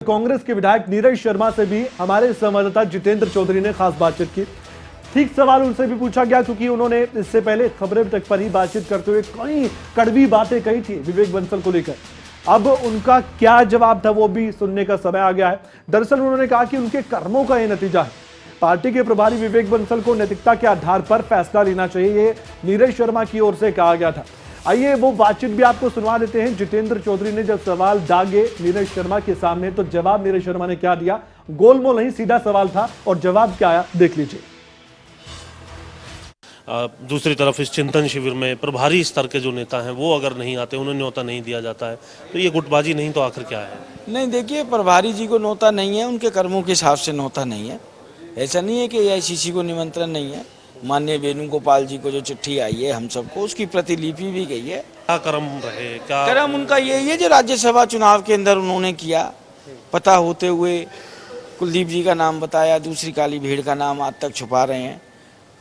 कांग्रेस के विधायक नीरज शर्मा से भी हमारे संवाददाता जितेंद्र चौधरी ने खास बातचीत की। ठीक सवाल उनसे भी पूछा गया क्योंकि उन्होंने इससे पहले खबरें तक पर ही बातचीत करते हुए कई कड़वी बातें कही थी विवेक बंसल को लेकर। अब उनका क्या जवाब था वो भी सुनने का समय आ गया है। दरअसल उन्होंने कहा कि उनके कर्मों का यह नतीजा है। पार्टी के प्रभारी विवेक बंसल को नैतिकता के आधार पर फैसला लेना चाहिए, ये नीरज शर्मा की ओर से कहा गया था। आइए वो बातचीत भी आपको सुनवा देते हैं। जितेंद्र चौधरी ने जब सवाल दागे नीरज शर्मा के सामने तो जवाब नीरज शर्मा ने क्या दिया, गोलमोल नहीं सीधा सवाल था और जवाब क्या आया देख लीजिए। दूसरी तरफ इस चिंतन शिविर में प्रभारी स्तर के जो नेता हैं वो अगर नहीं आते, उन्हें न्योता नहीं दिया जाता है तो ये गुटबाजी नहीं तो आखिर क्या है? नहीं, देखिए, प्रभारी जी को न्योता नहीं है, उनके कर्मों के हिसाब से न्योता नहीं है। ऐसा नहीं है कि एआईसीसी को निमंत्रण नहीं है। माननीय वेणुगोपाल जी को जो चिट्ठी आई है हम सबको, उसकी प्रतिलिपि भी गई है। क्या कर्म रहे, क्या कर्म उनका यही है जो राज्यसभा चुनाव के अंदर उन्होंने किया, पता होते हुए कुलदीप जी का नाम बताया, दूसरी काली भीड़ का नाम आज तक छुपा रहे हैं।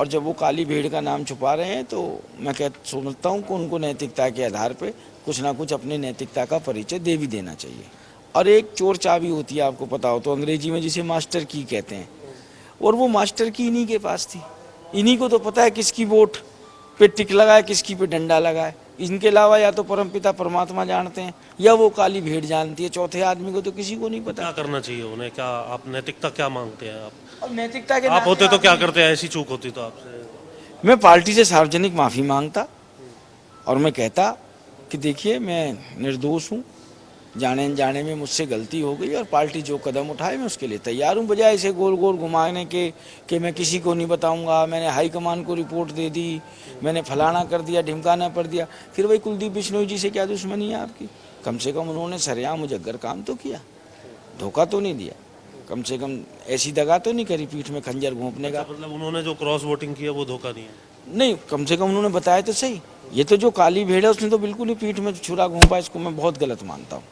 और जब वो काली भीड़ का नाम छुपा रहे हैं तो मैं समझता हूँ कि उनको नैतिकता के आधार पे कुछ ना कुछ अपनी नैतिकता का परिचय दे भी देना चाहिए। और एक चोर चाबी होती है, आपको पता हो तो, अंग्रेजी में जिसे मास्टर की कहते हैं, और वो मास्टर की इन्हीं के पास थी। इन्हीं को तो पता है किसकी वोट पे टिक लगाए, किसकी पे डंडा लगाए। इनके अलावा या तो परमपिता परमात्मा जानते हैं या वो काली भीड़ जानती है, चौथे आदमी को तो किसी को नहीं पता। क्या करना चाहिए उन्हें? क्या आप नैतिकता क्या मांगते हैं? आप और नैतिकता के आप होते तो क्या करते हैं? ऐसी चूक होती तो आपसे? मैं पार्टी से सार्वजनिक माफ़ी मांगता और मैं कहता कि देखिए, मैं निर्दोष हूँ, जाने अनजाने में मुझसे गलती हो गई और पार्टी जो कदम उठाए मैं उसके लिए तैयार हूँ। बजाय इसे गोल गोल घुमाने के कि मैं किसी को नहीं बताऊँगा, मैंने हाईकमान को रिपोर्ट दे दी, मैंने फलाना कर दिया, ढिमकाना कर दिया। फिर वही कुलदीप बिश्नोई जी से क्या दुश्मनी है आपकी? कम से कम उन्होंने सरेआम मुजग्गर काम तो किया, धोखा तो नहीं दिया, कम से कम ऐसी दगा तो नहीं करी पीठ में खंजर घोंपने का। मतलब उन्होंने जो क्रॉस वोटिंग किया वो धोखा नहीं है? नहीं, कम से कम उन्होंने बताया तो सही। ये तो जो काली भेड़ है उसने तो बिल्कुल ही पीठ में छुरा घोंपा, इसको मैं बहुत गलत मानता हूँ।